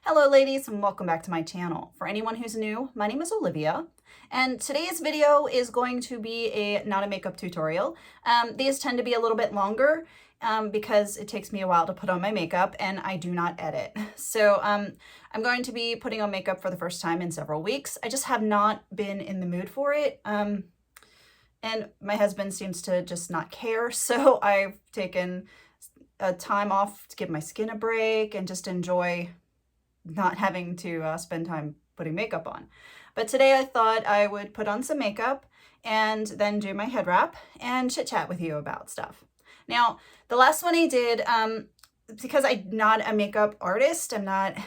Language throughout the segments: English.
Hello ladies and welcome back to my channel. For anyone who's new, my name is Olivia and today's video is going to be not a makeup tutorial. These tend to be a little bit longer because it takes me a while to put on my makeup and I do not edit. So I'm going to be putting on makeup for the first time in several weeks. I just have not been in the mood for it. And my husband seems to just not care. So I've taken a time off to give my skin a break and just enjoy not having to spend time putting makeup on. But today I thought I would put on some makeup and then do my head wrap and chit chat with you about stuff. Now, the last one I did, because I'm not a makeup artist, I'm not,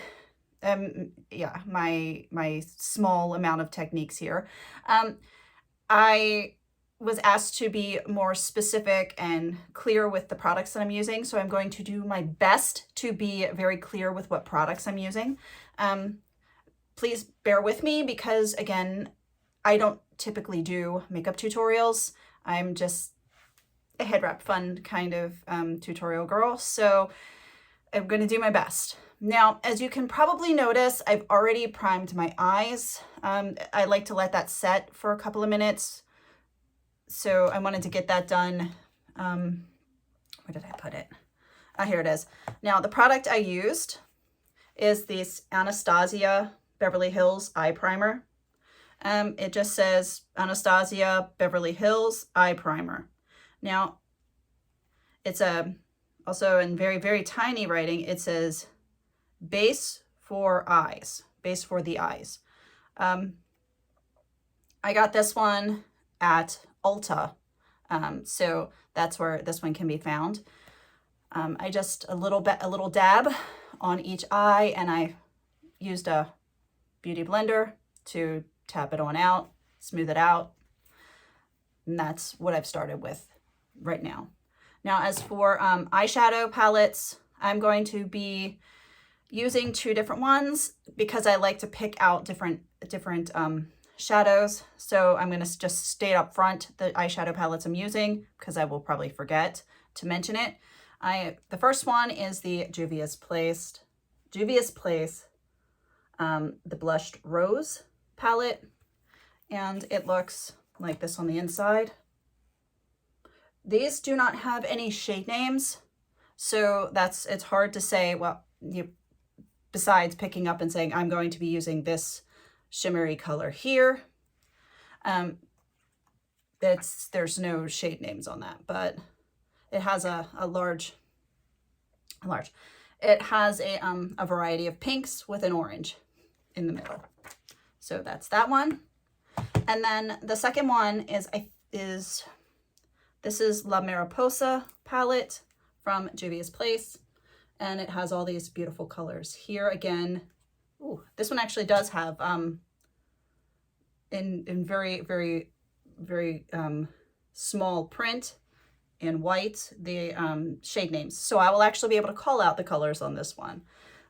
my small amount of techniques here, I was asked to be more specific and clear with the products that I'm using. So I'm going to do my best to be very clear with what products I'm using. Please bear with me because, again, I don't typically do makeup tutorials. I'm just a head wrap fun kind of tutorial girl. So I'm going to do my best. Now, as you can probably notice, I've already primed my eyes. I like to let that set for a couple of minutes. So I wanted to get that done. Where did I put it? Here it is. Now the product I used is this Anastasia Beverly Hills Eye Primer. It just says Anastasia Beverly Hills Eye Primer. Now it's also in very, very tiny writing, it says base for eyes, base for the eyes. I got this one at Ulta. So that's where this one can be found. I just a little dab on each eye, and I used a beauty blender to tap it on out, smooth it out. And that's what I've started with right now. Now, as for eyeshadow palettes, I'm going to be using two different ones because I like to pick out different shadows. So I'm going to just state up front the eyeshadow palettes I'm using because I will probably forget to mention it. The first one is the Juvia's Place, the Blushed Rose palette, and it looks like this on the inside. These do not have any shade names, so it's hard to say, well, besides picking up and saying I'm going to be using this shimmery color here. There's no shade names on that, but it has a large. It has a variety of pinks with an orange in the middle. So that's that one. And then the second one is this is La Mariposa palette from Juvia's Place, and it has all these beautiful colors here again. Ooh, this one actually does have in very, very, very small print in white the shade names. So I will actually be able to call out the colors on this one.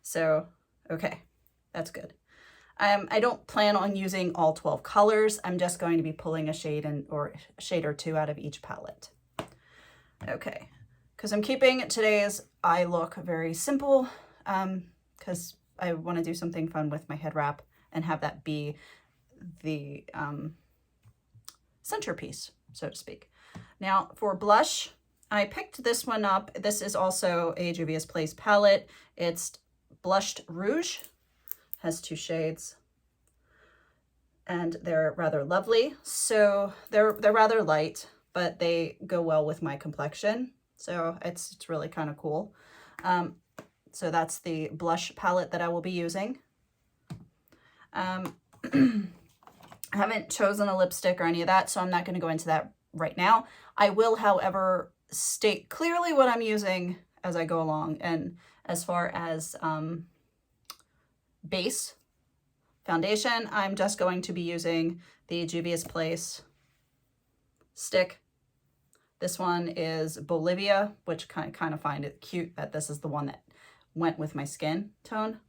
So, okay, that's good. I don't plan on using all 12 colors. I'm just going to be pulling a shade or a shade or two out of each palette. Okay, because I'm keeping today's eye look very simple because I want to do something fun with my head wrap and have that be the centerpiece, so to speak. Now for blush, I picked this one up. This is also a Juvia's Place palette. It's Blushed Rouge, has two shades, and they're rather lovely. So they're rather light, but they go well with my complexion. So it's really kind of cool. So that's the blush palette that I will be using. I haven't chosen a lipstick or any of that, so I'm not going to go into that right now. I will, however, state clearly what I'm using as I go along. And as far as base foundation, I'm just going to be using the Juvia's Place stick. This one is Bolivia, which kind of find it cute that this is the one that went with my skin tone,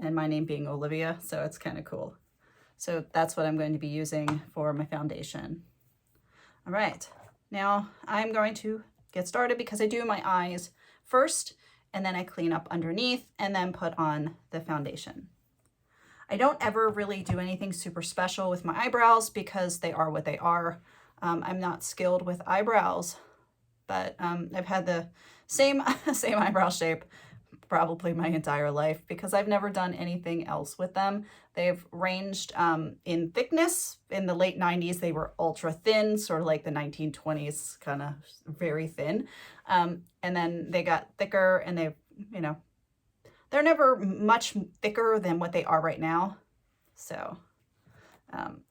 and my name being Olivia, so it's kind of cool. So that's what I'm going to be using for my foundation. All right, now I'm going to get started because I do my eyes first, and then I clean up underneath and then put on the foundation. I don't ever really do anything super special with my eyebrows because they are what they are. I'm not skilled with eyebrows, but I've had the same eyebrow shape probably my entire life because I've never done anything else with them. They've ranged in thickness. In the late 90s, they were ultra thin, sort of like the 1920s, kind of very thin. And then they got thicker and they've, you know, they're never much thicker than what they are right now. So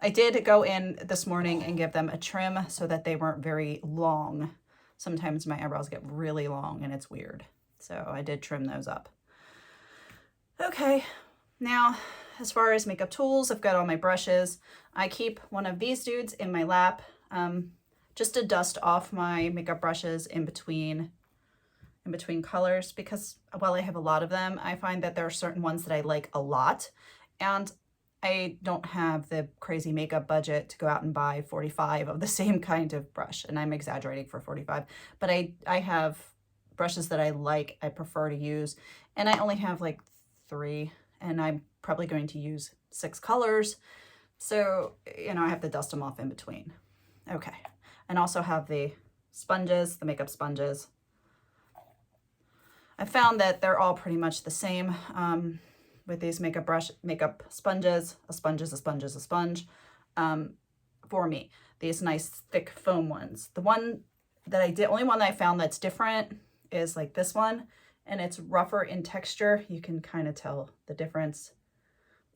I did go in this morning and give them a trim so that they weren't very long. Sometimes my eyebrows get really long and it's weird. So I did trim those up. Okay, now as far as makeup tools, I've got all my brushes. I keep one of these dudes in my lap just to dust off my makeup brushes in between colors, because while I have a lot of them, I find that there are certain ones that I like a lot, and I don't have the crazy makeup budget to go out and buy 45 of the same kind of brush, and I'm exaggerating for 45, but I have brushes that I like, I prefer to use, and I only have like 3, and I'm probably going to use 6 colors, so, you know, I have to dust them off in between. Okay, and also have the sponges, the makeup sponges. I found that they're all pretty much the same with these makeup sponges. A sponge is a sponge is a sponge for me. These nice thick foam ones. The one that only one that I found that's different is like this one, and it's rougher in texture. You can kind of tell the difference.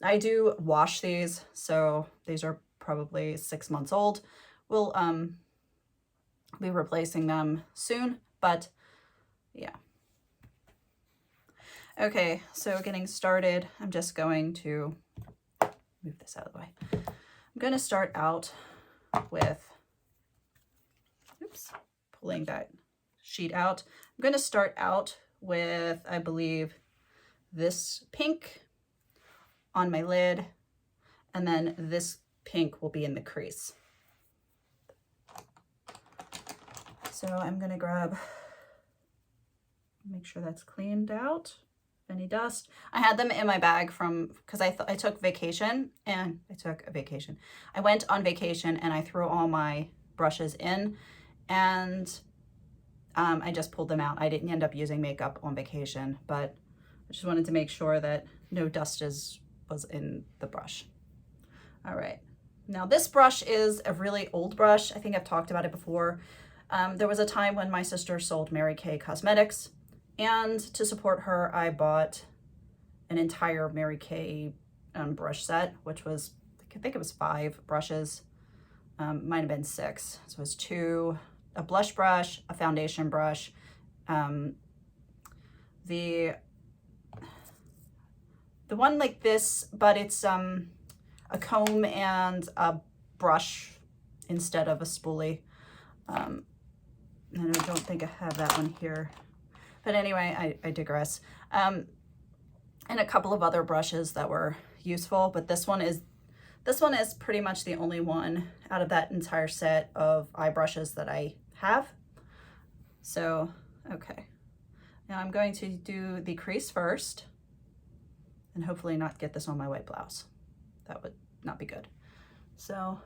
I do wash these, so these are probably 6 months old. We'll be replacing them soon, but yeah. Okay, so getting started, I'm just going to move this out of the way. I'm going to start out with, oops, pulling that sheet out. I'm going to start out with, I believe, this pink on my lid, and then this pink will be in the crease. So I'm going to grab, make sure that's cleaned out. Any dust. I had them in my bag because I took vacation, and I went on vacation and I threw all my brushes in, and I just pulled them out. I didn't end up using makeup on vacation, but I just wanted to make sure that no dust was in the brush. All right, now this brush is a really old brush. I think I've talked about it before. There was a time when my sister sold Mary Kay Cosmetics, and to support her, I bought an entire Mary Kay brush set, which was, I think it was 5 brushes, might have been 6. So it was 2, a blush brush, a foundation brush, the one like this, but it's a comb and a brush instead of a spoolie. And I don't think I have that one here. But anyway, I digress. And a couple of other brushes that were useful, but this one is pretty much the only one out of that entire set of eye brushes that I have. So, okay. Now I'm going to do the crease first, and hopefully not get this on my white blouse. That would not be good. So,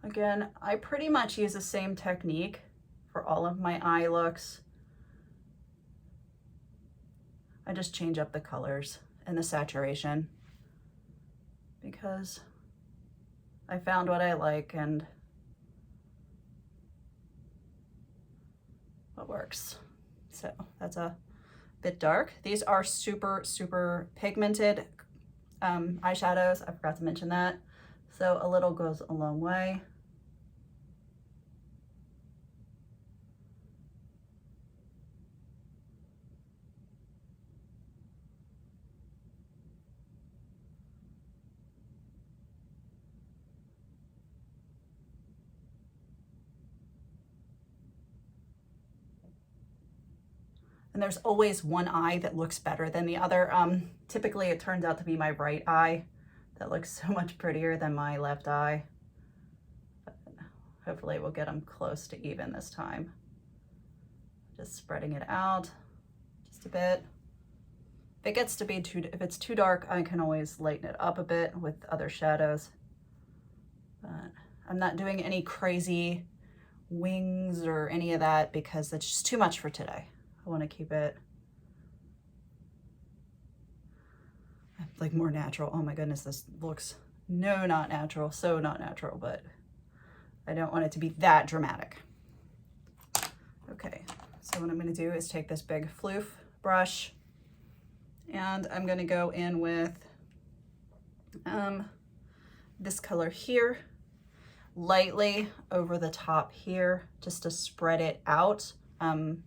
again, I pretty much use the same technique for all of my eye looks. I just change up the colors and the saturation because I found what I like and what works. So that's a bit dark. These are super, super pigmented eyeshadows. I forgot to mention that. So a little goes a long way. And there's always one eye that looks better than the other. Typically it turns out to be my right eye that looks so much prettier than my left eye. But Hopefully we'll get them close to even this time. Just spreading it out just a bit. If it gets to be if it's too dark, I can always lighten it up a bit with other shadows. But I'm not doing any crazy wings or any of that because it's just too much for today. I want to keep it like more natural. Oh my goodness, this looks not natural, so not natural, but I don't want it to be that dramatic. Okay, so what I'm going to do is take this big floof brush and I'm going to go in with this color here, lightly over the top here, just to spread it out. And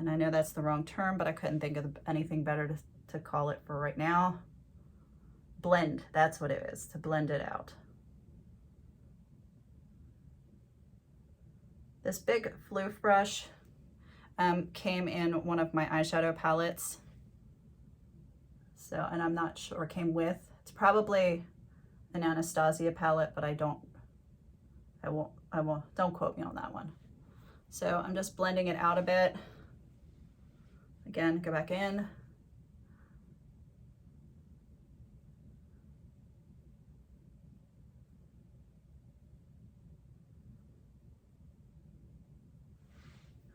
I know that's the wrong term, but I couldn't think of anything better to call it for right now. Blend, that's what it is, to blend it out. This big floof brush came in one of my eyeshadow palettes. So, and I'm not sure, came with, it's probably an Anastasia palette, but don't quote me on that one. So I'm just blending it out a bit. Again, go back in.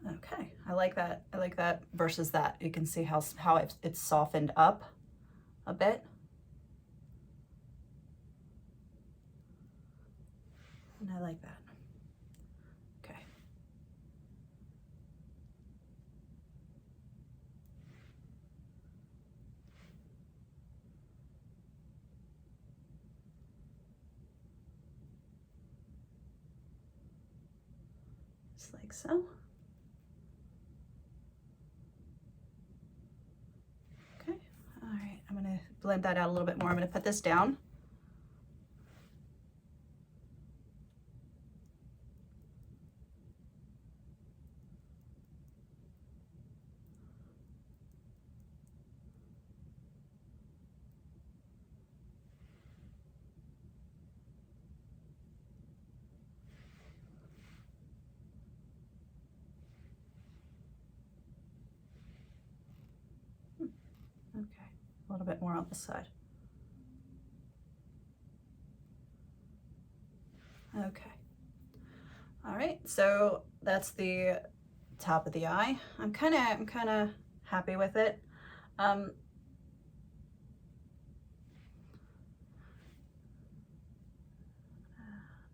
Okay, I like that. I like that versus that. You can see how it's softened up a bit. And I like that. Okay. Just like so. Okay, all right, I'm gonna blend that out a little bit more. I'm gonna put this down. Okay, a little bit more on this side. Okay. All right, so that's the top of the eye. I'm kind of happy with it.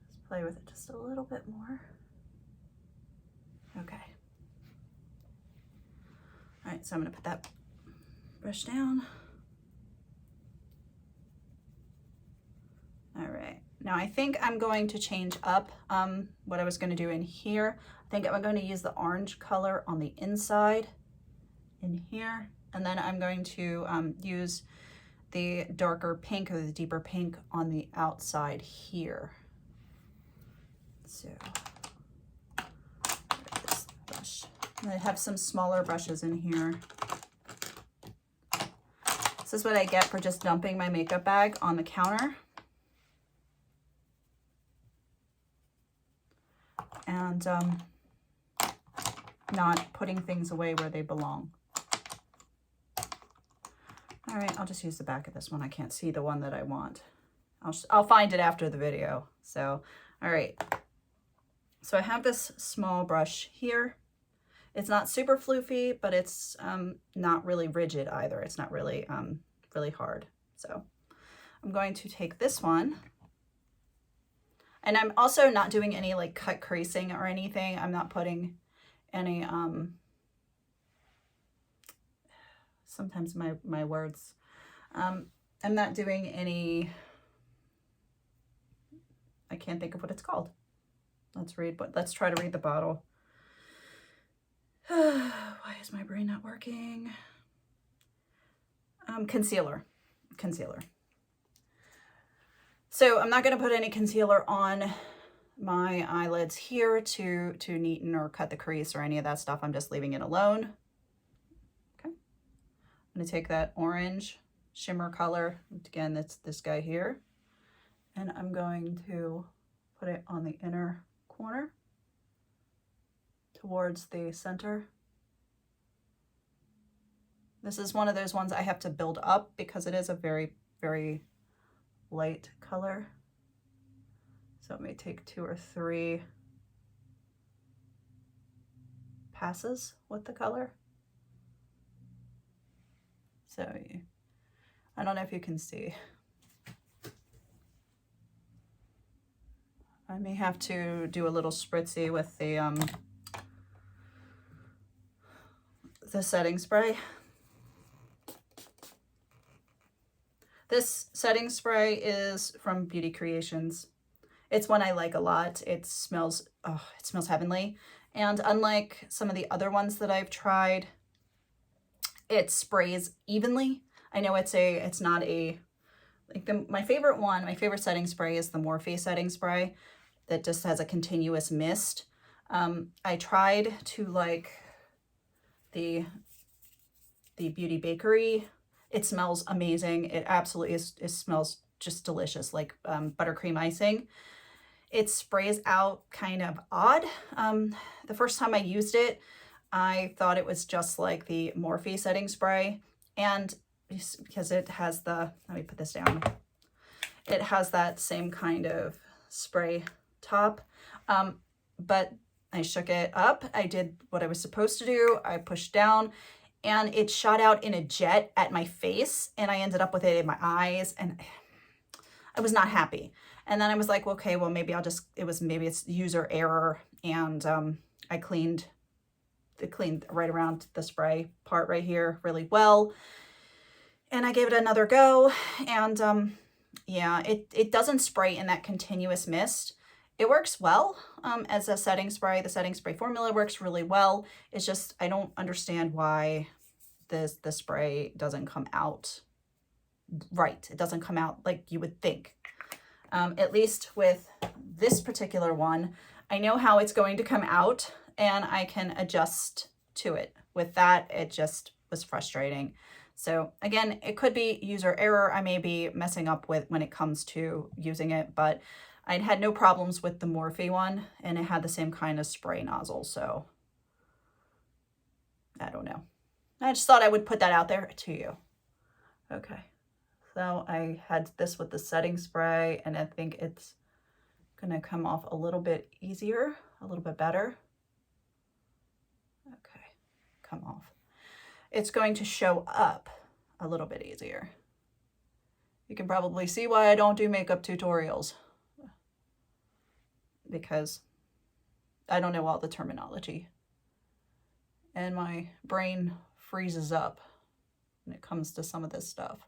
Just play with it just a little bit more. Okay. All right, so I'm gonna put that brush down. All right, now I think I'm going to change up what I was going to do in here. I think I'm going to use the orange color on the inside in here, and then I'm going to use the darker pink or the deeper pink on the outside here. So this brush. I have some smaller brushes in here. This is what I get for just dumping my makeup bag on the counter. And not putting things away where they belong. All right, I'll just use the back of this one. I can't see the one that I want. I'll find it after the video. So, all right. So I have this small brush here. It's not super floofy, but it's not really rigid either. It's not really, really hard. So I'm going to take this one. And I'm also not doing any like cut creasing or anything. I'm not putting any, sometimes my words, I'm not doing any, I can't think of what it's called. Let's try to read the bottle. Why is my brain not working? Concealer. So I'm not going to put any concealer on my eyelids here to neaten or cut the crease or any of that stuff. I'm just leaving it alone. Okay. I'm going to take that orange shimmer color. Again, that's this guy here. And I'm going to put it on the inner corner towards the center. This is one of those ones I have to build up because it is a very, very light color. So it may take 2 or 3 passes with the color. So I don't know if you can see. I may have to do a little spritzy with the setting spray. This setting spray is from Beauty Creations. It's one I like a lot. It smells heavenly. And unlike some of the other ones that I've tried, it sprays evenly. I know it's not a, like my favorite setting spray is the Morphe setting spray that just has a continuous mist. I tried to like the Beauty Bakery. It smells amazing. It absolutely is. It smells just delicious, like buttercream icing. It sprays out kind of odd. The first time I used it, I thought it was just like the Morphe setting spray, and because it has the, let me put this down. It has that same kind of spray top, but I shook it up. I did what I was supposed to do. I pushed down and it shot out in a jet at my face, and I ended up with it in my eyes, and I was not happy. And then I was like, okay, well, maybe maybe it's user error. And I cleaned right around the spray part right here really well. And I gave it another go. And yeah, it doesn't spray in that continuous mist. It works well as a setting spray. The setting spray formula works really well. It's just, I don't understand why the spray doesn't come out right. It doesn't come out like you would think. At least with this particular one, I know how it's going to come out and I can adjust to it. With that, it just was frustrating. So again, it could be user error. I may be messing up with when it comes to using it, but I'd had no problems with the Morphe one, and it had the same kind of spray nozzle. So I don't know. I just thought I would put that out there to you. Okay. So I had this with the setting spray, and I think it's gonna come off a little bit easier, a little bit better. Okay, come off. It's going to show up a little bit easier. You can probably see why I don't do makeup tutorials, because I don't know all the terminology and my brain freezes up when it comes to some of this stuff.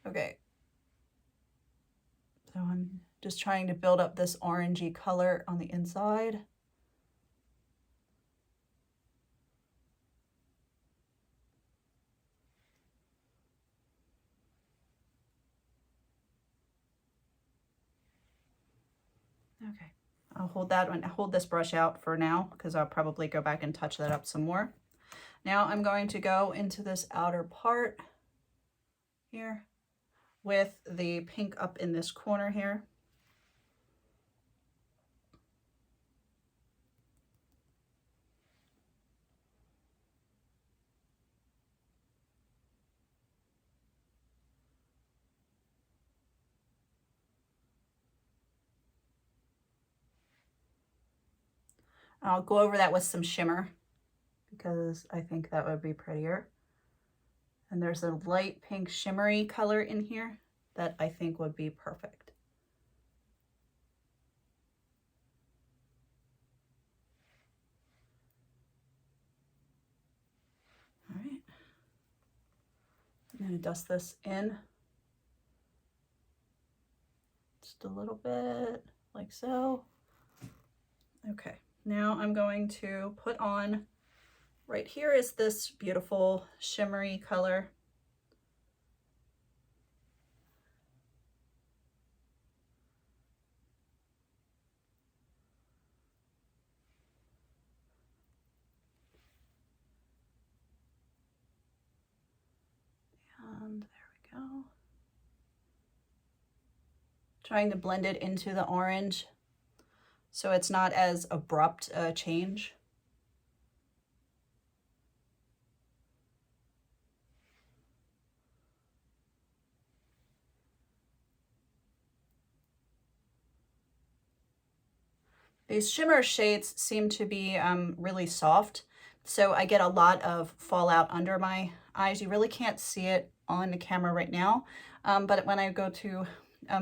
Okay, so I'm just trying to build up this orangey color on the inside. Okay, I'll hold this brush out for now because I'll probably go back and touch that up some more. Now I'm going to go into this outer part here with the pink up in this corner here. I'll go over that with some shimmer because I think that would be prettier. And there's a light pink shimmery color in here that I think would be perfect. All right. I'm going to dust this in just a little bit, like so. Okay. Now I'm going to put on, right here is this beautiful shimmery color. And there we go. Trying to blend it into the orange so it's not as abrupt a change. These shimmer shades seem to be really soft, so I get a lot of fallout under my eyes. You really can't see it on the camera right now, but when I go to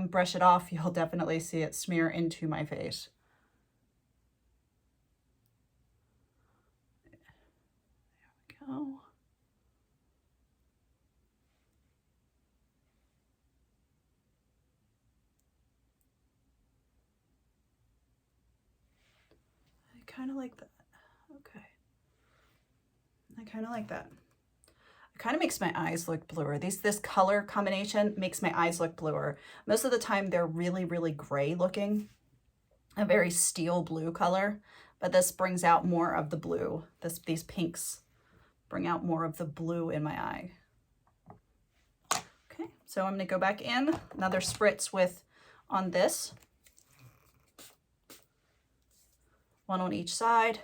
brush it off, you'll definitely see it smear into my face. There we go. I kind of like that. Okay. I kind of like that. It kind of makes my eyes look bluer. This color combination makes my eyes look bluer. Most of the time they're really, really gray looking, a very steel blue color, but this brings out more of the blue. These pinks bring out more of the blue in my eye. Okay, so I'm gonna go back in, another spritz on this. One on each side.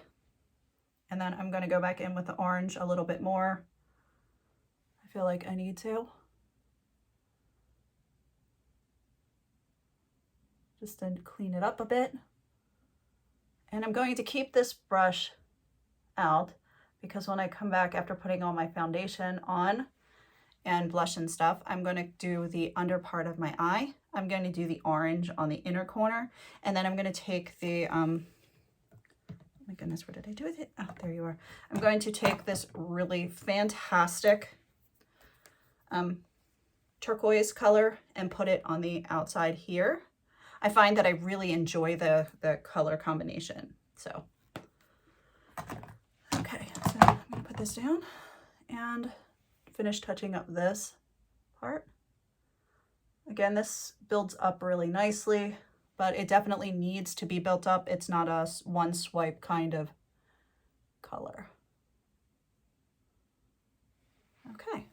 And then I'm gonna go back in with the orange a little bit more. I feel like I need to. Just to clean it up a bit. And I'm going to keep this brush out because when I come back after putting all my foundation on and blush and stuff, I'm going to do the under part of my eye. I'm going to do the orange on the inner corner, and then I'm going to take the, oh my goodness, where did I do it? Oh, there you are. I'm going to take this really fantastic turquoise color and put it on the outside here. I find that I really enjoy the color combination. So, okay, so I'm gonna put this down and finish touching up this part. Again, this builds up really nicely, but it definitely needs to be built up. It's not a one swipe kind of color. Okay.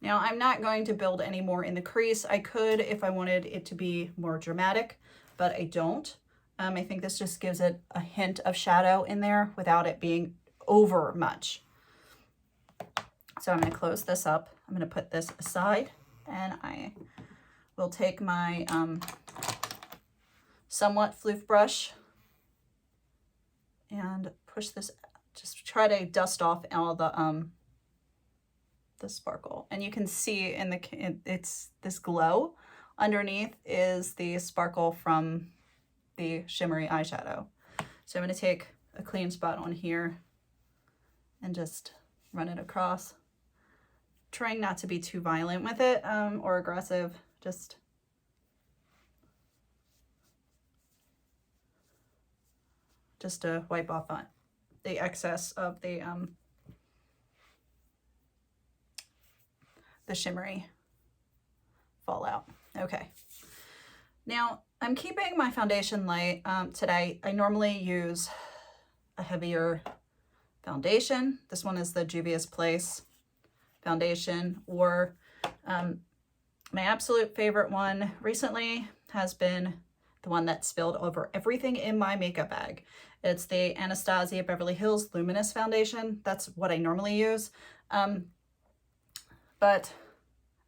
Now I'm not going to build any more in the crease. I could if I wanted it to be more dramatic, but I don't. I think this just gives it a hint of shadow in there without it being over much. So I'm going to close this up. I'm going to put this aside, and I will take my somewhat floof brush and push this, just try to dust off all the sparkle. And you can see in it's this glow underneath is the sparkle from the shimmery eyeshadow. So I'm going to take a clean spot on here and just run it across, trying not to be too violent with it or aggressive, just to wipe off on the excess of the shimmery fallout. Okay, now I'm keeping my foundation light today. I normally use a heavier foundation. This one is the Juvia's Place foundation, or my absolute favorite one recently has been the one that spilled over everything in my makeup bag. It's the Anastasia Beverly Hills Luminous Foundation. That's what I normally use. But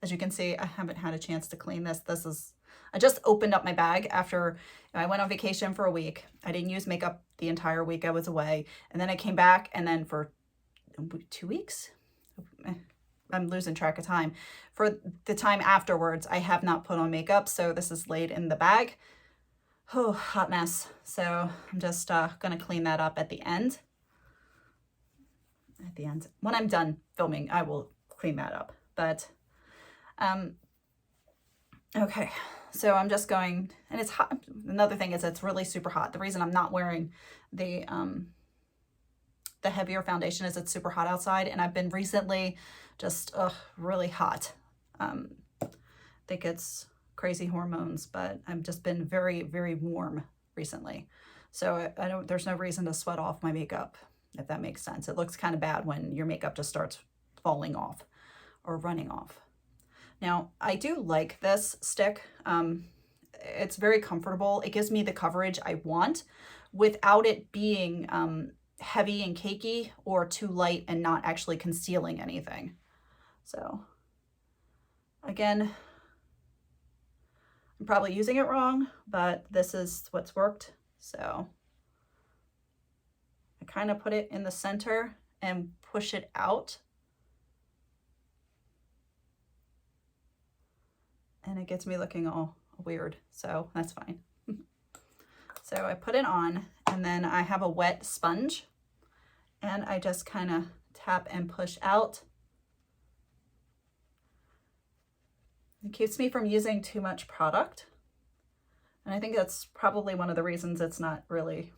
as you can see, I haven't had a chance to clean this. I just opened up my bag after I went on vacation for a week. I didn't use makeup the entire week I was away. And then I came back, and then for 2 weeks, I'm losing track of time. For the time afterwards, I have not put on makeup. So this is laid in the bag. Oh, hot mess. So I'm just gonna clean that up at the end. When I'm done filming, I will clean that up. But okay, so I'm just going, and it's hot. Another thing is it's really super hot. The reason I'm not wearing the heavier foundation is it's super hot outside, and I've been recently just really hot. I think it's crazy hormones, but I've just been very, very warm recently. So there's no reason to sweat off my makeup, if that makes sense. It looks kind of bad when your makeup just starts falling off or running off. Now, I do like this stick. it's very comfortable. It gives me the coverage I want without it being heavy and cakey or too light and not actually concealing anything. So again, I'm probably using it wrong, but this is what's worked. So I kind of put it in the center and push it out. And it gets me looking all weird, so that's fine. So I put it on, and then I have a wet sponge, and I just kind of tap and push out. It keeps me from using too much product. And I think that's probably one of the reasons it's not really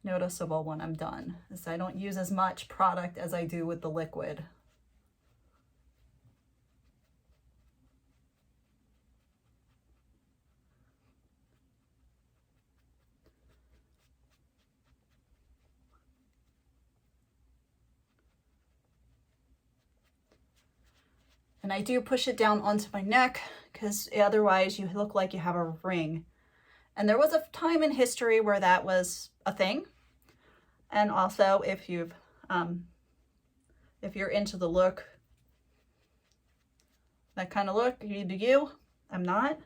noticeable when I'm done, is I don't use as much product as I do with the liquid. And I do push it down onto my neck because otherwise you look like you have a ring. And there was a time in history where that was a thing. And also if you're into the look, that kind of look, you do you. I'm not.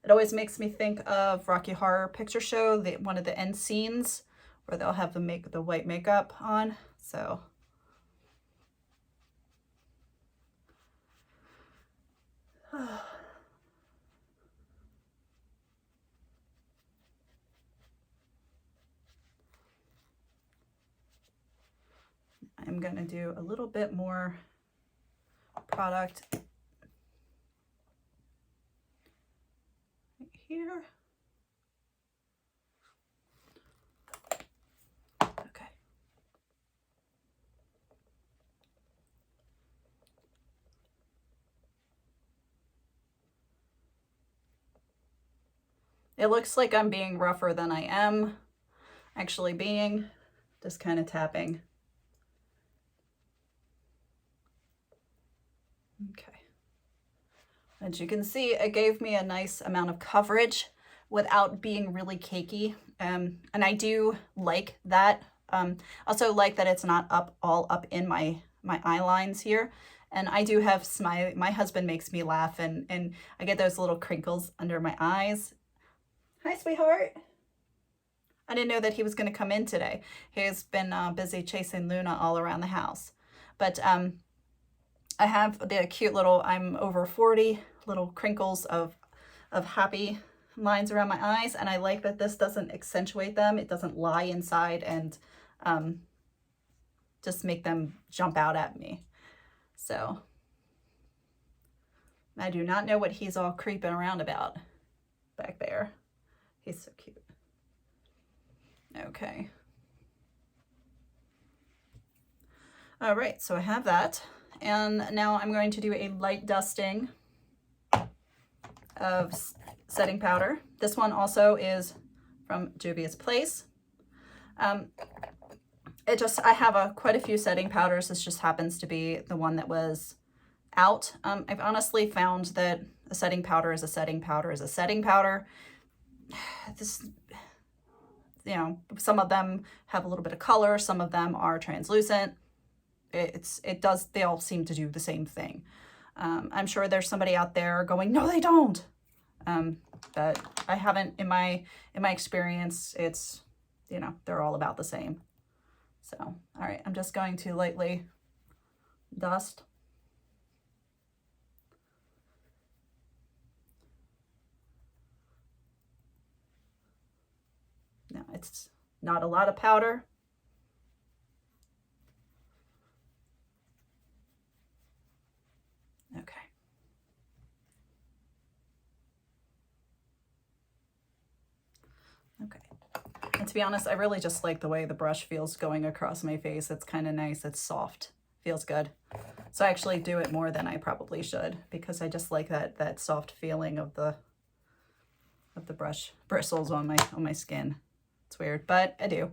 It always makes me think of Rocky Horror Picture Show, one of the end scenes where they'll have the white makeup on. So I'm going to do a little bit more product right here. Okay. It looks like I'm being rougher than I am actually being, just kind of tapping. Okay. As you can see, it gave me a nice amount of coverage without being really cakey. And I do like that. Also like that it's not all up in my eye lines here. And I do have my husband makes me laugh, and I get those little crinkles under my eyes. Hi, sweetheart. I didn't know that he was going to come in today. He's been busy chasing Luna all around the house. But I have the cute little, I'm over 40, little crinkles of happy lines around my eyes. And I like that this doesn't accentuate them. It doesn't lie inside and just make them jump out at me. So I do not know what he's all creeping around about back there. He's so cute. Okay. All right, so I have that. And now I'm going to do a light dusting of setting powder. This one also is from Juvia's Place. I have quite a few setting powders. This just happens to be the one that was out. I've honestly found that a setting powder is a setting powder is a setting powder. This, you know, some of them have a little bit of color, some of them are translucent. They all seem to do the same thing. I'm sure there's somebody out there going, no, they don't. But I haven't, in my experience, it's, you know, they're all about the same. So, all right, I'm just going to lightly dust. Now, it's not a lot of powder. Okay. Okay. And to be honest, I really just like the way the brush feels going across my face. It's kind of nice. It's soft. Feels good. So I actually do it more than I probably should, because I just like that soft feeling of the brush bristles on my skin. It's weird, but I do.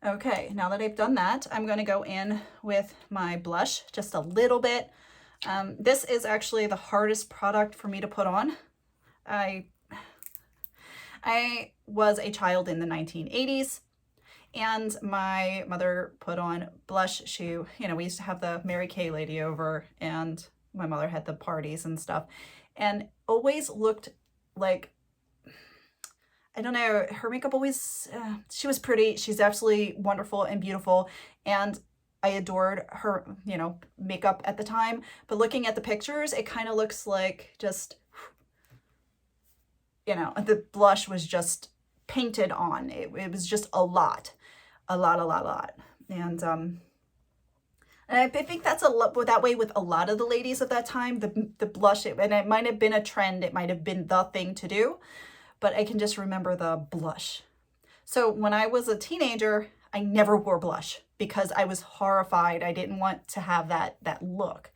Okay, now that I've done that, I'm going to go in with my blush, just a little bit. This is actually the hardest product for me to put on. I was a child in the 1980s, and my mother put on blush. You know, we used to have the Mary Kay lady over, and my mother had the parties and stuff, and always looked like, I don't know, her makeup always, she was pretty. She's absolutely wonderful and beautiful, and I adored her, you know, makeup at the time. But looking at the pictures, it kind of looks like just, you know, the blush was just painted on. It was just a lot. And I think that's that way with a lot of the ladies of that time. The blush, and it might have been a trend. It might have been the thing to do. But I can just remember the blush. So when I was a teenager, I never wore blush because I was horrified. I didn't want to have that look.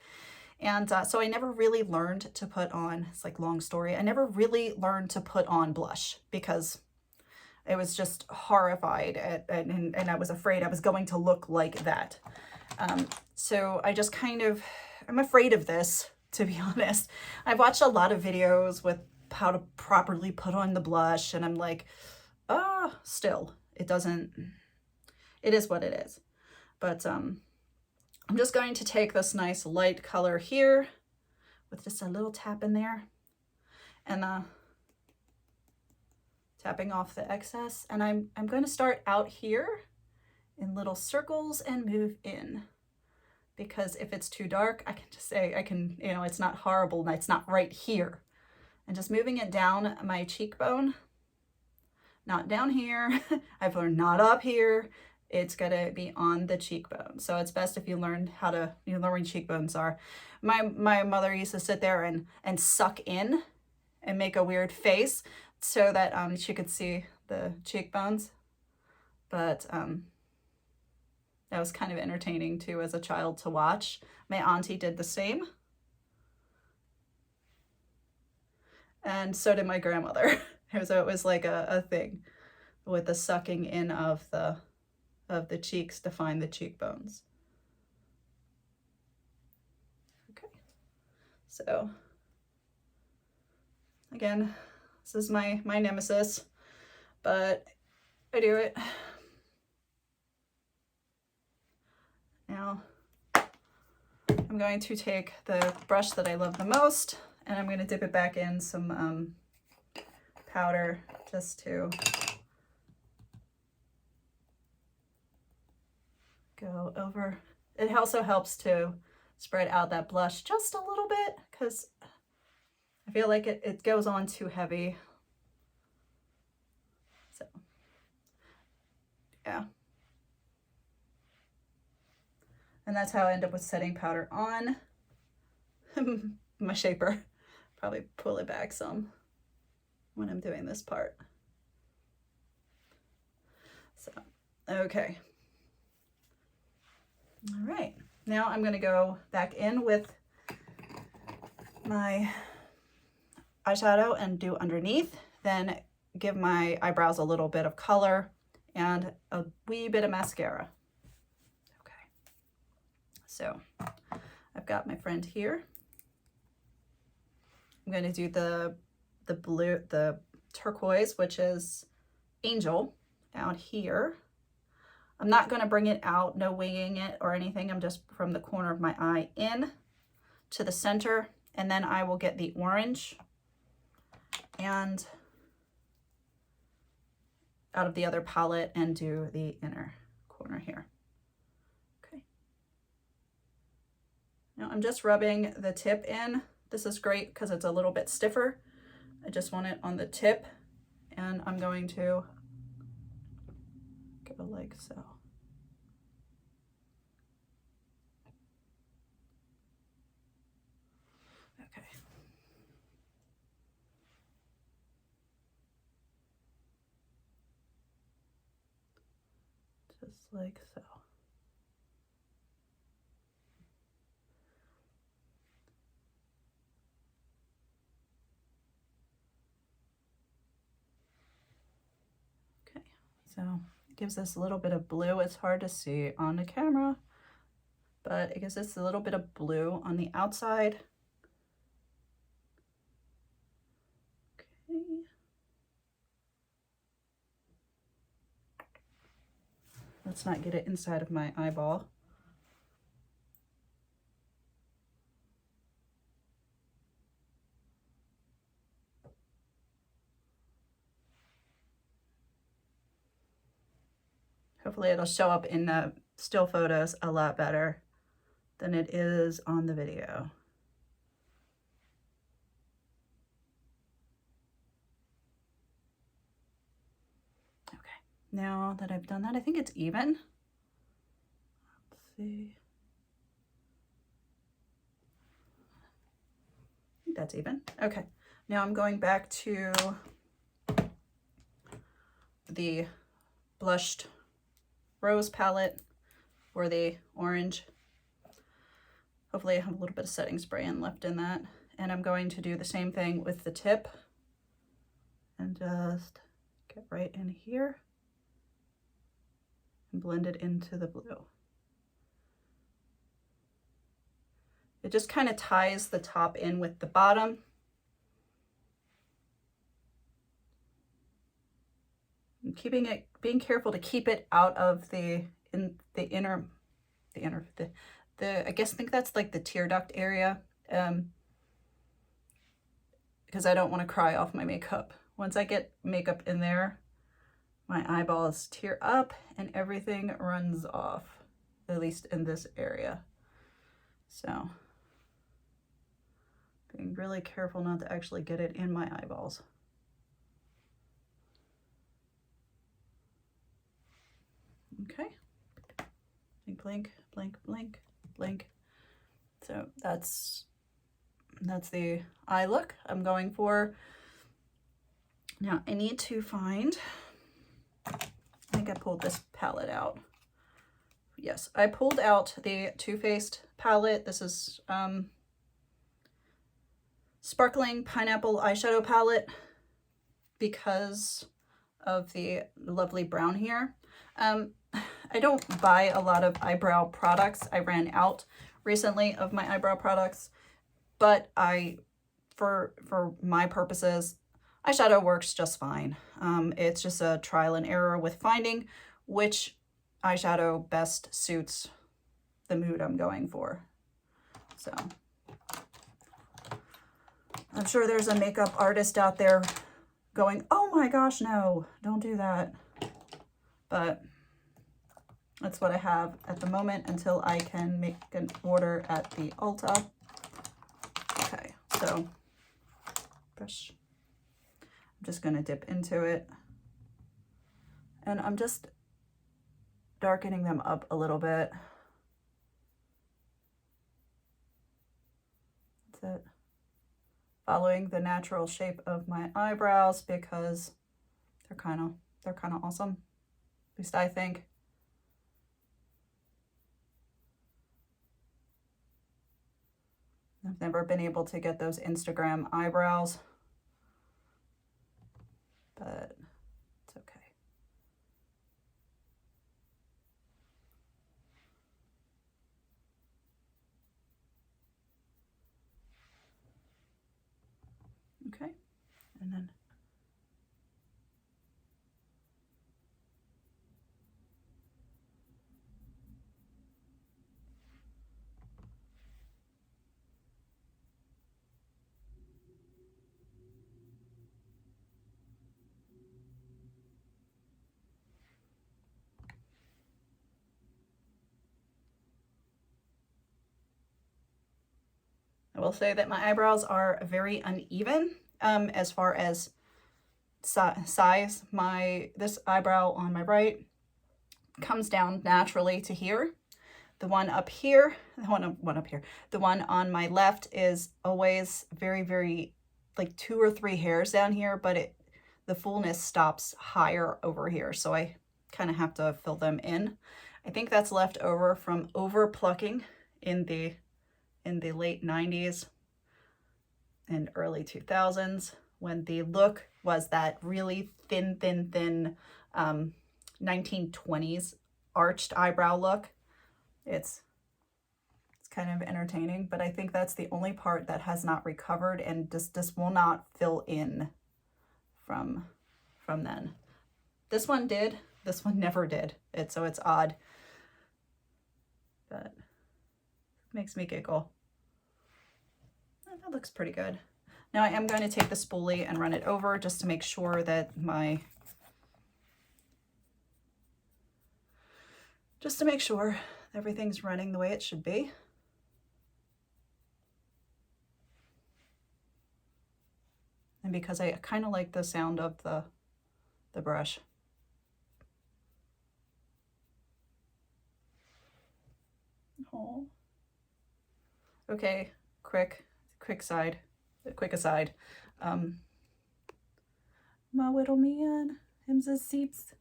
And so I never really learned to put on, it's like long story, I never really learned to put on blush because I was just horrified and I was afraid I was going to look like that. So I just kind of, I'm afraid of this, to be honest. I've watched a lot of videos with how to properly put on the blush, and I'm like, still, it is what it is. But I'm just going to take this nice light color here with just a little tap in there, and tapping off the excess. And I'm going to start out here in little circles and move in, because if it's too dark, I can just say, you know, it's not horrible, and it's not right here. And just moving it down my cheekbone, not down here. I've learned not up here. It's gonna be on the cheekbone. So it's best if you learn how to, you know, learn where cheekbones are. My mother used to sit there and suck in and make a weird face so that she could see the cheekbones. But that was kind of entertaining too as a child to watch. My auntie did the same. And so did my grandmother. So it was like a thing with the sucking in of the cheeks to find the cheekbones. Okay, so again, this is my nemesis, but I do it. Now I'm going to take the brush that I love the most, and I'm going to dip it back in some powder just to go over. It also helps to spread out that blush just a little bit, because I feel like it goes on too heavy. So, yeah. And that's how I end up with setting powder on my shaper. Probably pull it back some when I'm doing this part. So, okay. All right, now I'm gonna go back in with my eyeshadow and do underneath, then give my eyebrows a little bit of color and a wee bit of mascara. Okay, so I've got my friend here. I'm gonna do the blue, the turquoise, which is Angel, out here. I'm not going to bring it out, no winging it or anything. I'm just from the corner of my eye in to the center, and then I will get the orange and out of the other palette and do the inner corner here. Okay. Now I'm just rubbing the tip in. This is great because it's a little bit stiffer. I just want it on the tip, and I'm going to go like so. Okay. Just like so. Okay, so it gives us a little bit of blue. It's hard to see on the camera, but I guess it's a little bit of blue on the outside. Okay. Let's not get it inside of my eyeball. Hopefully it'll show up in the still photos a lot better than it is on the video. Okay, now that I've done that, I think it's even. Let's see. I think that's even. Okay, now I'm going back to the blushed rose palette for the orange. Hopefully I have a little bit of setting spray left in that. And I'm going to do the same thing with the tip and just get right in here and blend it into the blue. It just kind of ties the top in with the bottom. And being careful to keep it out of the inner, I think that's like the tear duct area, because I don't want to cry off my makeup. Once I get makeup in there, my eyeballs tear up and everything runs off, at least in this area. So being really careful not to actually get it in my eyeballs. Okay, blink, blink, blink, blink, blink. So that's the eye look I'm going for. Now I need to find, I think I pulled this palette out. Yes, I pulled out the Too Faced palette. This is Sparkling Pineapple Eyeshadow Palette because of the lovely brown here. I don't buy a lot of eyebrow products. I ran out recently of my eyebrow products, but for my purposes, eyeshadow works just fine. It's just a trial and error with finding which eyeshadow best suits the mood I'm going for. So I'm sure there's a makeup artist out there going, oh my gosh, no, don't do that. But that's what I have at the moment until I can make an order at the Ulta. Okay, so brush. I'm just going to dip into it. And I'm just darkening them up a little bit. That's it. Following the natural shape of my eyebrows because they're kind of awesome. At least I think. I've never been able to get those Instagram eyebrows, but it's okay. Okay, and then I will say that my eyebrows are very uneven as far as size. This eyebrow on my right comes down naturally to here. The one up here, the one on my left is always very, very, like 2 or 3 hairs down here, but the fullness stops higher over here. So I kind of have to fill them in. I think that's left over from over plucking in the late 90s and early 2000s when the look was that really thin 1920s arched eyebrow look. It's kind of entertaining, but I think that's the only part that has not recovered, and this will not fill in from then. This one did, this one never did. So it's odd, but makes me giggle. That looks pretty good. Now I am going to take the spoolie and run it over just to make sure that everything's running the way it should be. And because I kind of like the sound of the brush. Oh. Okay, quick aside. My little man, him's a seeps.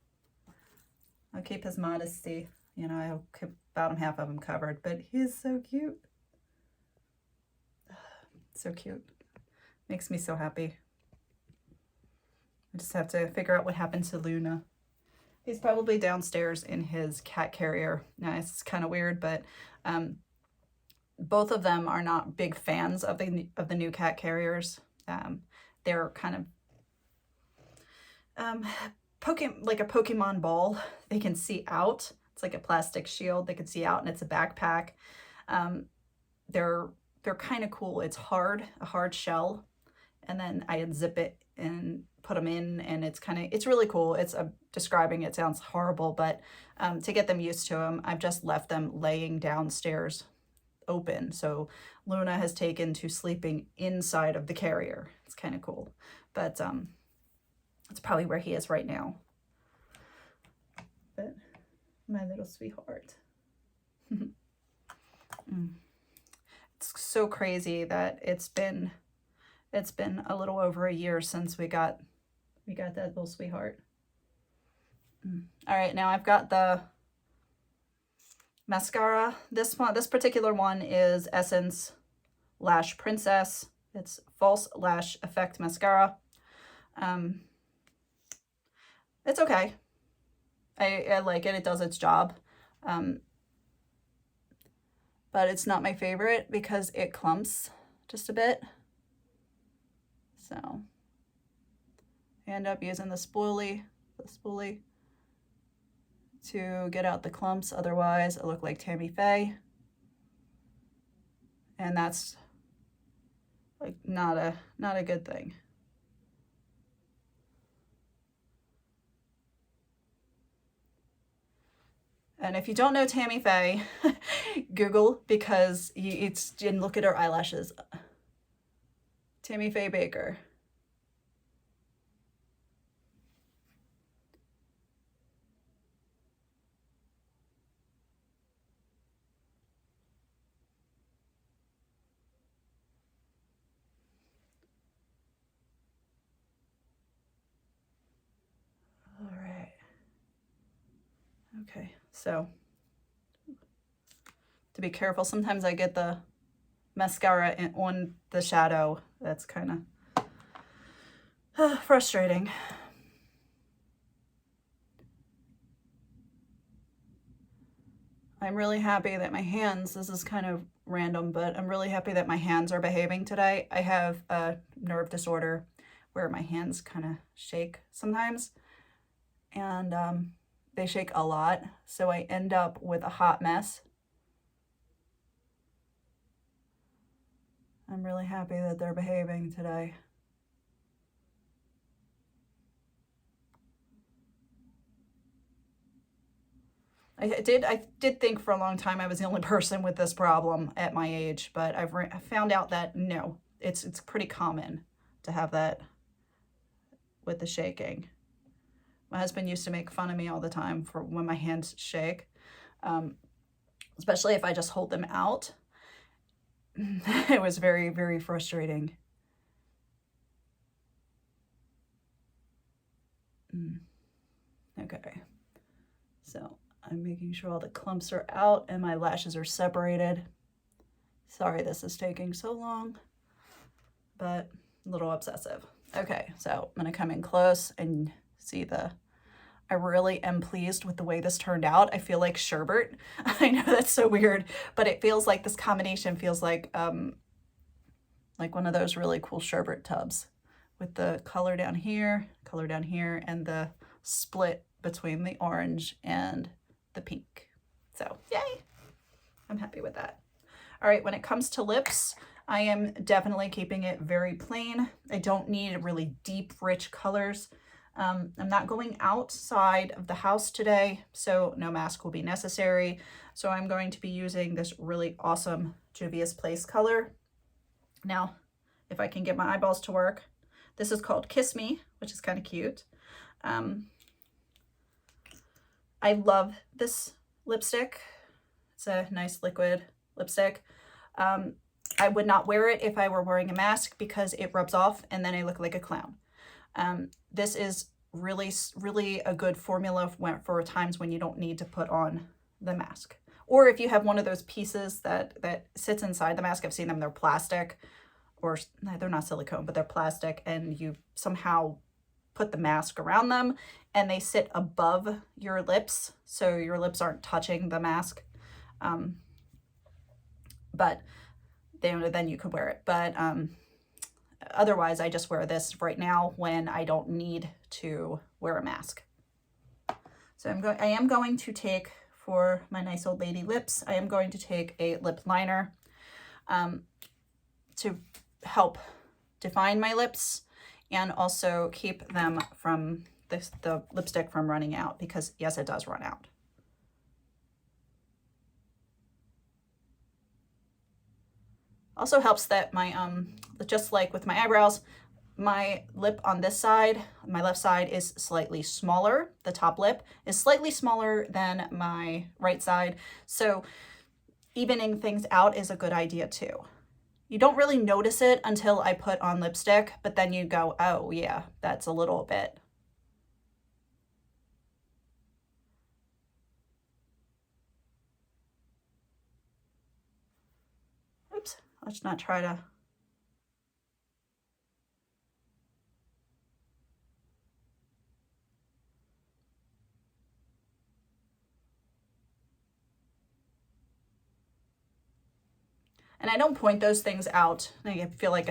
I'll keep his modesty. You know, I'll keep about half of him covered, but he's so cute. So cute. Makes me so happy. I just have to figure out what happened to Luna. He's probably downstairs in his cat carrier. Now, it's kind of weird, but both of them are not big fans of the new cat carriers. They're kind of like a Pokemon ball. They can see out. It's like a plastic shield. They can see out, and it's a backpack. They're kind of cool. It's a hard shell, and then I unzip it and put them in, and it's really cool. Describing it sounds horrible, but to get them used to them, I've just left them laying downstairs open. So Luna has taken to sleeping inside of the carrier. It's kind of cool, but it's probably where he is right now. But my little sweetheart. It's so crazy that it's been a little over a year since we got that little sweetheart. All right, now I've got the mascara. This particular one is Essence Lash Princess. It's False Lash Effect Mascara. It's okay. I like it. It does its job. But it's not my favorite because it clumps just a bit. So I end up using the spoolie to get out the clumps. Otherwise, I look like Tammy Faye. And that's like not a good thing. And if you don't know Tammy Faye, Google, because and look at her eyelashes. Tammy Faye Baker. All right. Okay, so to be careful, sometimes I get the mascara on the shadow. That's kind of frustrating. I'm really happy that my hands, this is kind of random, but I'm really happy that my hands are behaving today. I have a nerve disorder where my hands kind of shake sometimes, and they shake a lot, so I end up with a hot mess. I'm really happy that they're behaving today. I did think for a long time I was the only person with this problem at my age, but I found out that no, it's pretty common to have that with the shaking. My husband used to make fun of me all the time for when my hands shake, especially if I just hold them out. It was very, very frustrating. Okay, so I'm making sure all the clumps are out and my lashes are separated. Sorry this is taking so long, but a little obsessive. Okay, so I'm gonna come in close and see the I really am pleased with the way this turned out. I feel like sherbet. I know that's so weird, but it feels like this combination feels like one of those really cool sherbet tubs with the color down here, and the split between the orange and the pink. So yay, I'm happy with that. All right, when it comes to lips, I am definitely keeping it very plain. I don't need really deep, rich colors. I'm not going outside of the house today, so no mask will be necessary. So I'm going to be using this really awesome Juvia's Place color. Now, if I can get my eyeballs to work, this is called Kiss Me, which is kind of cute. I love this lipstick. It's a nice liquid lipstick. I would not wear it if I were wearing a mask because it rubs off and then I look like a clown. This is really a good formula for times when you don't need to put on the mask. Or if you have one of those pieces that sits inside the mask, I've seen them, they're plastic, or they're not silicone, but they're plastic, and you somehow put the mask around them and they sit above your lips, so your lips aren't touching the mask. But then you could wear it. But otherwise, I just wear this right now when I don't need to wear a mask. So I am going to take, for my nice old lady lips, I am going to take a lip liner to help define my lips and also keep them from the lipstick from running out, because yes, it does run out. Also helps that my, just like with my eyebrows, my lip on this side, my left side, is slightly smaller. The top lip is slightly smaller than my right side. So evening things out is a good idea too. You don't really notice it until I put on lipstick, but then you go, oh yeah, that's a little bit. Oops, let's not try to. And I don't point those things out. I feel like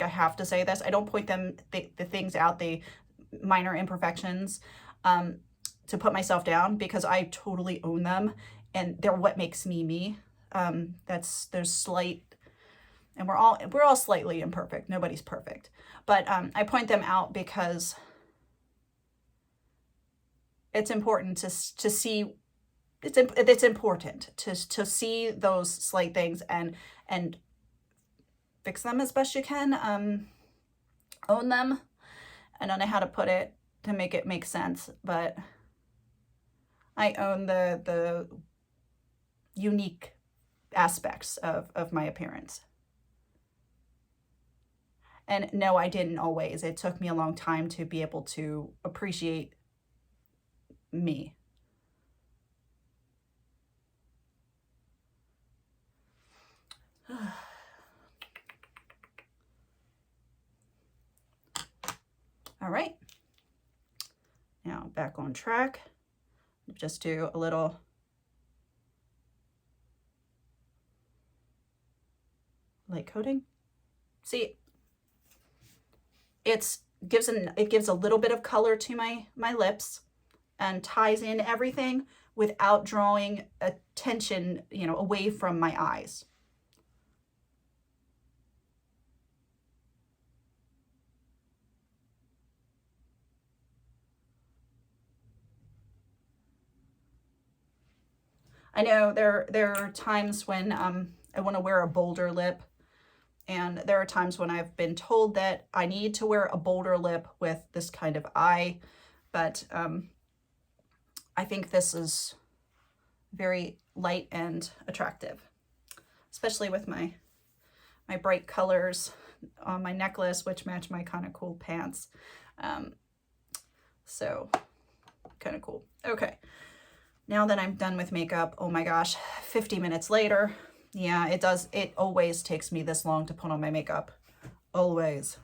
I have to say this. I don't point the things out, the minor imperfections, to put myself down, because I totally own them and they're what makes me me. There's slight, and we're all slightly imperfect. Nobody's perfect, but I point them out because it's important to see. It's important to see those slight things and fix them as best you can. Own them. I don't know how to put it to make it make sense, but I own the unique aspects of my appearance. And no, I didn't always. It took me a long time to be able to appreciate me. All right, now back on track. Just do a little light coating. See, it gives a little bit of color to my lips and ties in everything without drawing attention, away from my eyes. I know there are times when I want to wear a bolder lip, and there are times when I've been told that I need to wear a bolder lip with this kind of eye, but I think this is very light and attractive, especially with my bright colors on my necklace, which match my kind of cool pants. So kind of cool. Okay. Now that I'm done with makeup, oh my gosh, 50 minutes later. Yeah, it always takes me this long to put on my makeup. Always.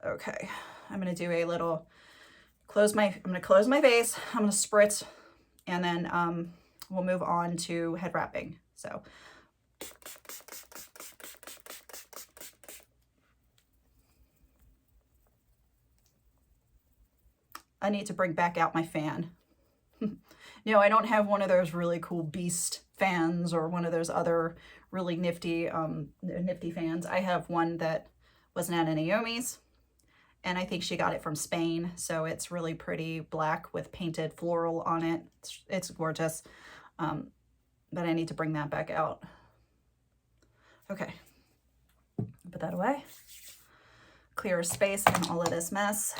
Okay, I'm gonna do a little I'm gonna close my face, I'm gonna spritz, and then we'll move on to head wrapping. So I need to bring back out my fan. No, I don't have one of those really cool Beast fans or one of those other really nifty fans. I have one that was Nana Naomi's, and I think she got it from Spain. So it's really pretty, black with painted floral on it. It's gorgeous. But I need to bring that back out. Okay, put that away. Clear space in all of this mess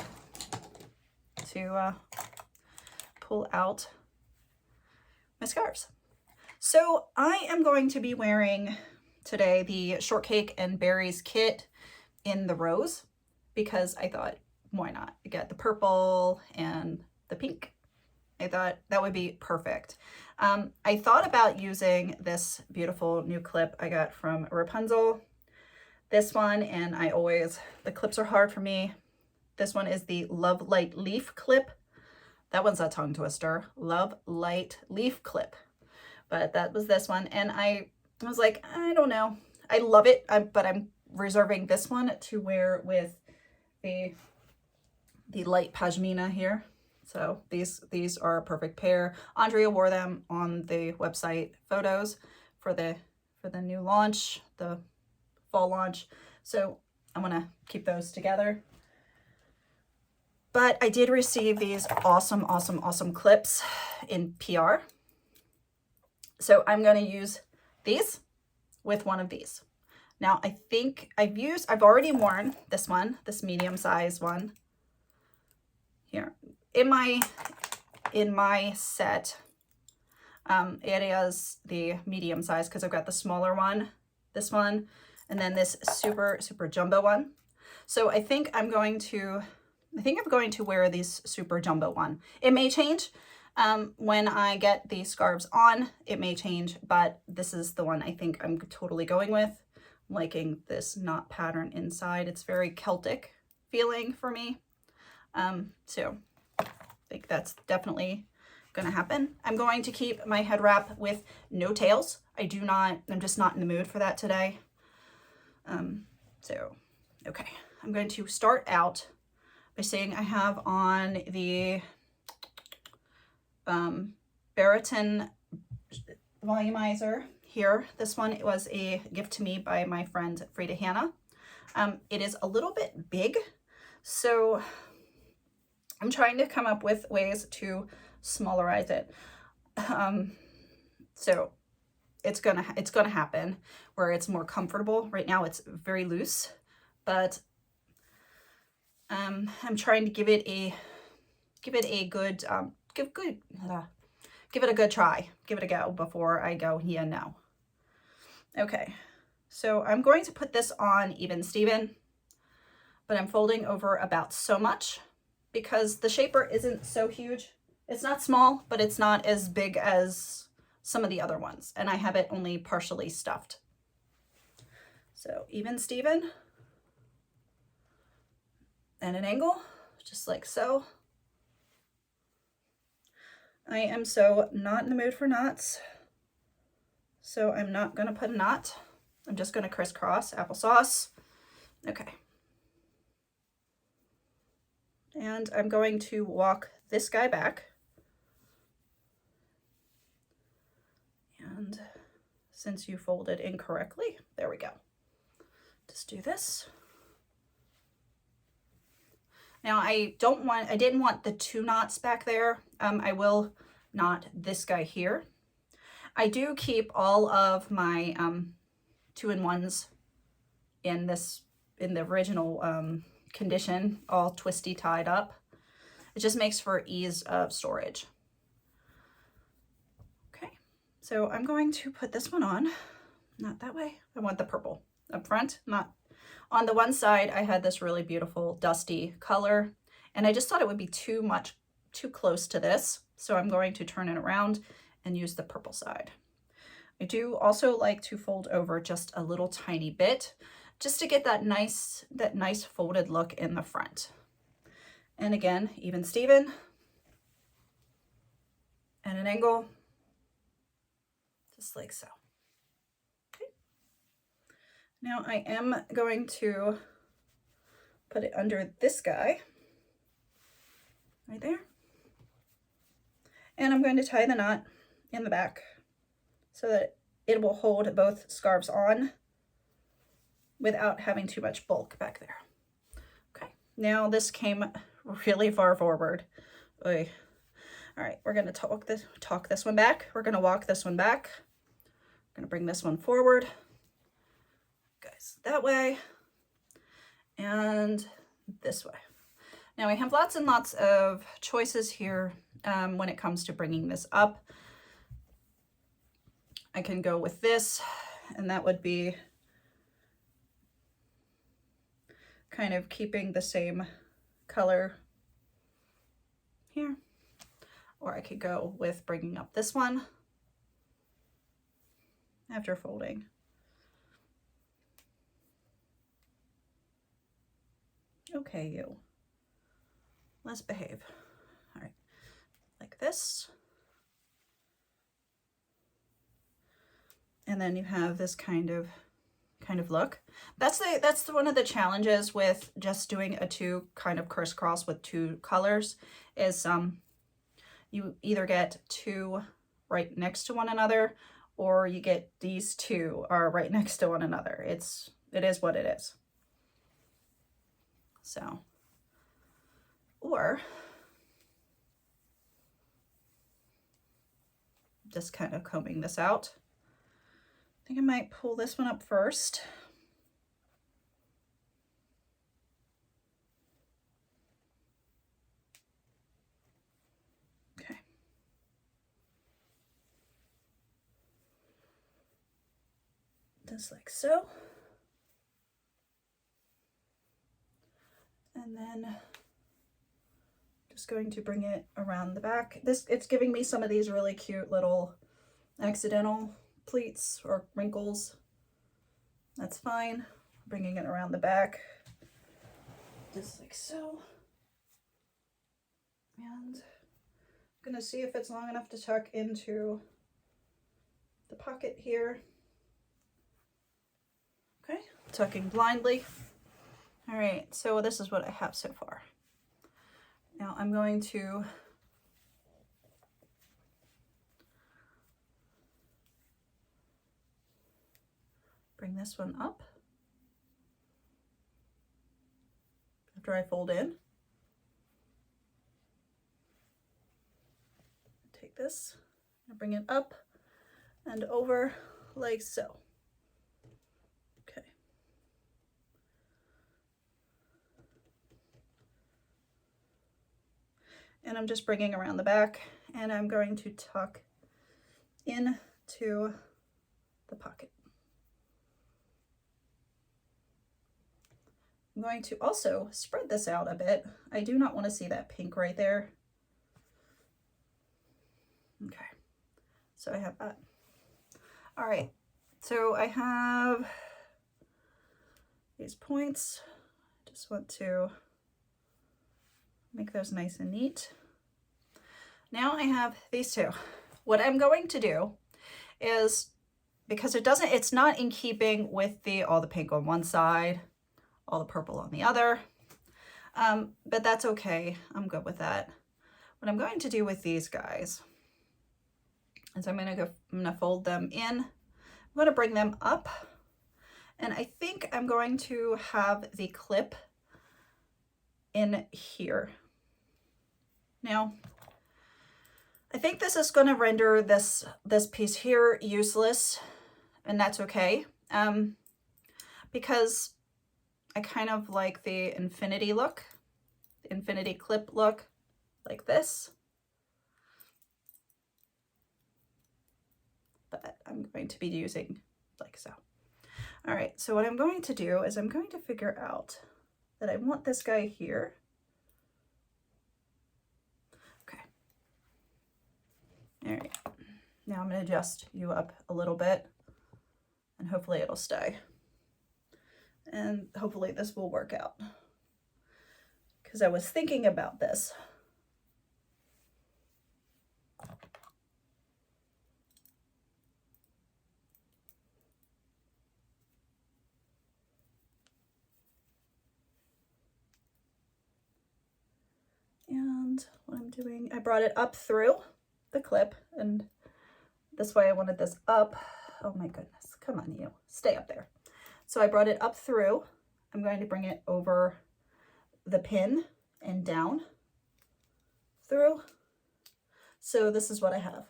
to pull out my scarves. So I am going to be wearing today the Shortcake and Berries kit in the rose, because I thought, why not? I got the purple and the pink. I thought that would be perfect. I thought about using this beautiful new clip I got from Wrapunzel. This one, and the clips are hard for me. This one is the Love Light Leaf clip. That one's a tongue twister. Love Light Leaf clip. But that was this one. And I was like, I don't know. I love it, but I'm reserving this one to wear with the light pashmina here. So these are a perfect pair. Andrea wore them on the website photos for the new launch, the fall launch. So I'm gonna keep those together. But I did receive these awesome clips in PR. So I'm gonna use these with one of these. Now I think I've already worn this one, this medium size one here. In my set, it is the medium size because I've got the smaller one, this one, and then this super jumbo one. So I think I'm going to wear this super jumbo one. It may change when I get the scarves on. It may change, but this is the one I think I'm totally going with. I'm liking this knot pattern inside. It's very Celtic feeling for me. So I think that's definitely gonna happen. I'm going to keep my head wrap with no tails. I'm just not in the mood for that today. So, okay, I'm going to start out by saying I have on the Bereton Volumizer here. This one was a gift to me by my friend Frida Hannah. It is a little bit big, so I'm trying to come up with ways to smallerize it. So it's gonna happen where it's more comfortable. Right now it's very loose, but I'm trying to give it a good give it a good try, give it a go before I go yeah no. Okay, so I'm going to put this on even Steven, but I'm folding over about so much because the shaper isn't so huge. It's not small, but it's not as big as some of the other ones, and I have it only partially stuffed. So even Steven, and an angle, just like so. I am so not in the mood for knots, so I'm not gonna put a knot. I'm just gonna crisscross applesauce. Okay. And I'm going to walk this guy back. And since you folded incorrectly, there we go. Just do this. Now I didn't want the two knots back there. I will knot this guy here. I do keep all of my 2-in-1s in the original condition, all twisty tied up. It just makes for ease of storage. Okay, so I'm going to put this one on, not that way. I want the purple up front, not on the one side. I had this really beautiful dusty color, and I just thought it would be too close to this. So I'm going to turn it around and use the purple side. I do also like to fold over just a little tiny bit, just to get that nice folded look in the front. And again, even Steven. And an angle, just like so. Okay. Now I am going to put it under this guy, right there. And I'm going to tie the knot in the back so that it will hold both scarves on without having too much bulk back there. Okay, now this came really far forward. Oy. All right, we're gonna talk this one back. We're gonna walk this one back. I'm gonna bring this one forward. Guys, that way and this way. Now I have lots and lots of choices here when it comes to bringing this up. I can go with this, and that would be kind of keeping the same color here. Or I could go with bringing up this one after folding. Okay, you. Let's behave. All right, like this. And then you have this kind of look. That's one of the challenges with just doing a two kind of crisscross with two colors is you either get two right next to one another, or you get these two are right next to one another. It is what it is. So, or just kind of combing this out. I think I might pull this one up first. Okay. Just like so. And then just going to bring it around the back. It's giving me some of these really cute little accidental pleats or wrinkles. That's fine. Bringing it around the back, just like so. And I'm gonna see if it's long enough to tuck into the pocket here. Okay, tucking blindly. All right, so this is what I have so far. Now I'm going to bring this one up after I fold in. Take this and bring it up and over like so. Okay. And I'm just bringing around the back, and I'm going to tuck into the pocket. I'm going to also spread this out a bit. I do not want to see that pink right there. Okay, so I have that. All right, so I have these points. Just want to make those nice and neat. Now I have these two. What I'm going to do is, because it's not in keeping with all the pink on one side, all the purple on the other, but that's okay. I'm good with that. What I'm going to do with these guys is I'm gonna fold them in. I'm gonna bring them up, and I think I'm going to have the clip in here. Now, I think this is going to render this piece here useless, and that's okay, because I kind of like the infinity look, the infinity clip look, like this. But I'm going to be using like so. All right, so what I'm going to do is I'm going to figure out that I want this guy here. Okay. All right. Now I'm going to adjust you up a little bit, and hopefully it'll stay. And hopefully this will work out, because I was thinking about this. And what I'm doing, I brought it up through the clip, and this way I wanted this up. Oh my goodness, come on, you, stay up there. So I brought it up through. I'm going to bring it over the pin and down through. So this is what I have.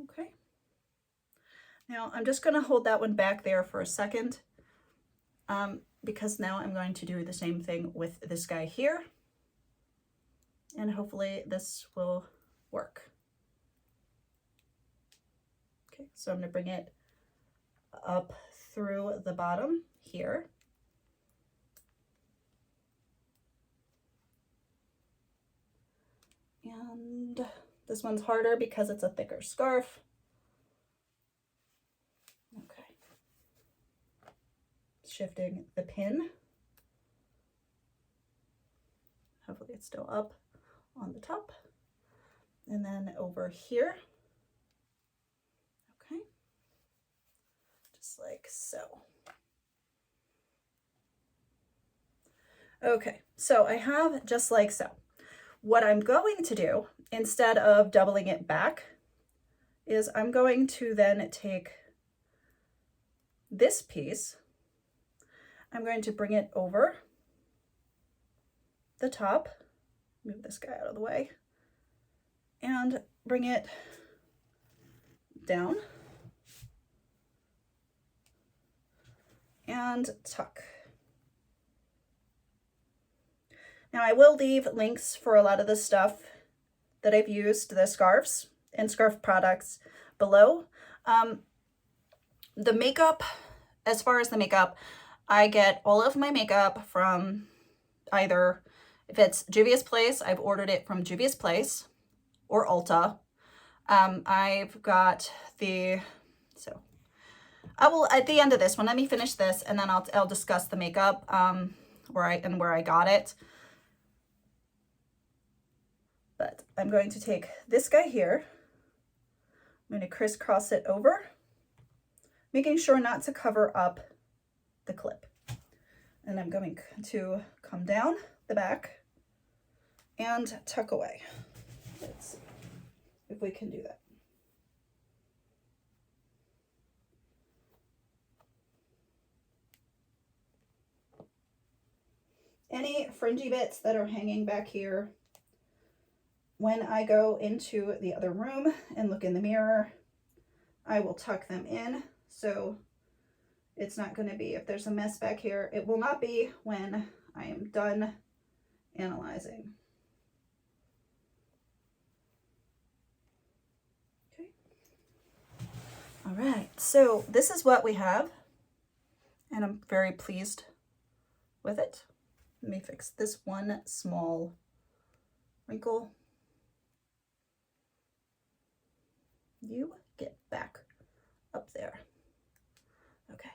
Okay. Now I'm just going to hold that one back there for a second, because now I'm going to do the same thing with this guy here. And hopefully this will work. Okay, so I'm going to bring it up through the bottom here. And this one's harder because it's a thicker scarf. Okay. Shifting the pin. Hopefully it's still up on the top. And then over here. Okay. Just like so. Okay, so I have just like so. What I'm going to do, instead of doubling it back, is I'm going to then take this piece, I'm going to bring it over the top, move this guy out of the way, and bring it down and tuck. Now I will leave links for a lot of the stuff that I've used, the scarves and scarf products, below. The makeup, as far as the makeup, I get all of my makeup from either, if it's Juvia's Place, I've ordered it from Juvia's Place or Ulta. I've got the, so I will, at the end of this one, let me finish this and then I'll discuss the makeup, where I got it. But I'm going to take this guy here, I'm going to crisscross it over, making sure not to cover up the clip. And I'm going to come down the back and tuck away. Let's see if we can do that. Any fringy bits that are hanging back here, when I go into the other room and look in the mirror, I will tuck them in. So it's not going to be, if there's a mess back here, it will not be when I am done analyzing. Okay. All right, so this is what we have, and I'm very pleased with it. Let me fix this one small wrinkle. You get back up there. Okay.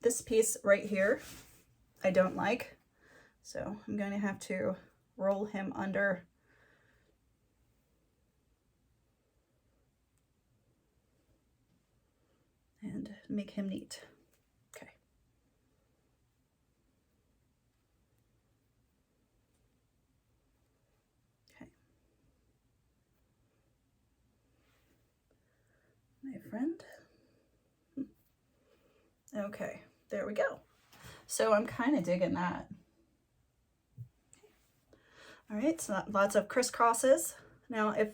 This piece right here, I don't like, so I'm going to have to roll him under. And make him neat. Okay. My friend. Okay, there we go. So I'm kind of digging that. All right, so lots of crisscrosses. Now, if I'm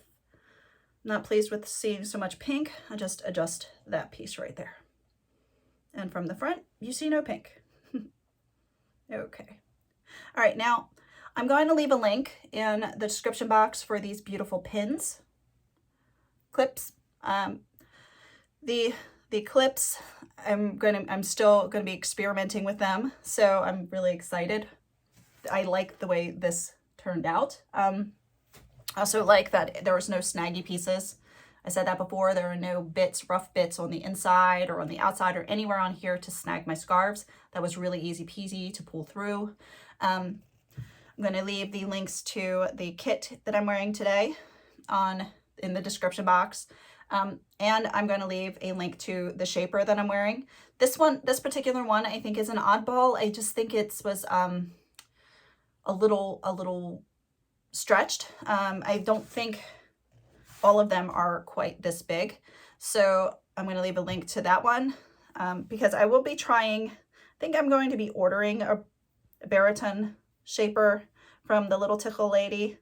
not pleased with seeing so much pink, I just adjust that piece right there. And from the front, you see no pink. Okay. All right, now I'm going to leave a link in the description box for these beautiful pins, clips. The clips, I'm still gonna be experimenting with them, so I'm really excited. I like the way this turned out. I also like that there was no snaggy pieces. I said that before, there are no bits, rough bits on the inside or on the outside or anywhere on here to snag my scarves. That was really easy peasy to pull through. I'm going to leave the links to the kit that I'm wearing today in the description box. And I'm going to leave a link to the shaper that I'm wearing. This particular one, I think is an oddball. I just think it was a little stretched. I don't think all of them are quite this big. So I'm going to leave a link to that one because I will be trying, I think I'm going to be ordering a Bereton shaper from the Little Tichel Lady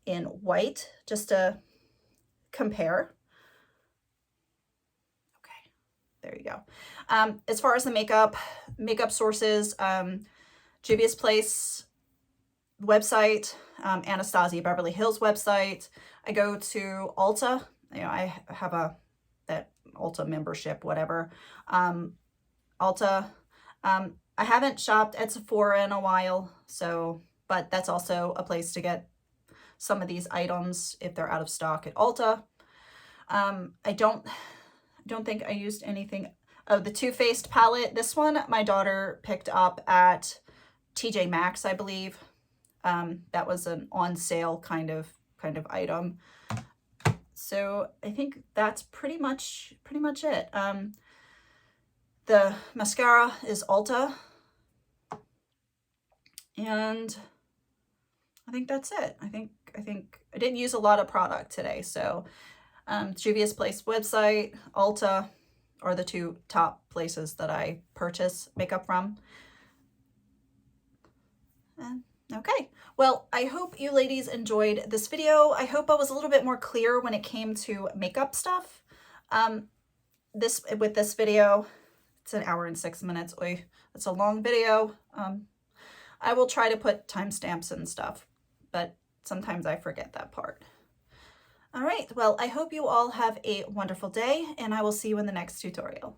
in white just to compare. Okay, there you go. As far as the makeup sources, Juvia's Place website, Anastasia Beverly Hills website. I go to Ulta. You know, I have that Ulta membership, whatever. Ulta. I haven't shopped at Sephora in a while, but that's also a place to get some of these items if they're out of stock at Ulta. I don't think I used anything. Oh, the Too Faced palette. This one my daughter picked up at TJ Maxx, I believe. That was an on sale kind of item. So I think that's pretty much it. The mascara is Ulta, and I think that's it. I think I didn't use a lot of product today, so Juvia's Place website, Ulta are the two top places that I purchase makeup from. Okay, well, I hope you ladies enjoyed this video. I hope I was a little bit more clear when it came to makeup stuff. With this video, it's 1 hour and 6 minutes. Oy, it's a long video. I will try to put timestamps and stuff, but sometimes I forget that part. All right, well, I hope you all have a wonderful day, and I will see you in the next tutorial.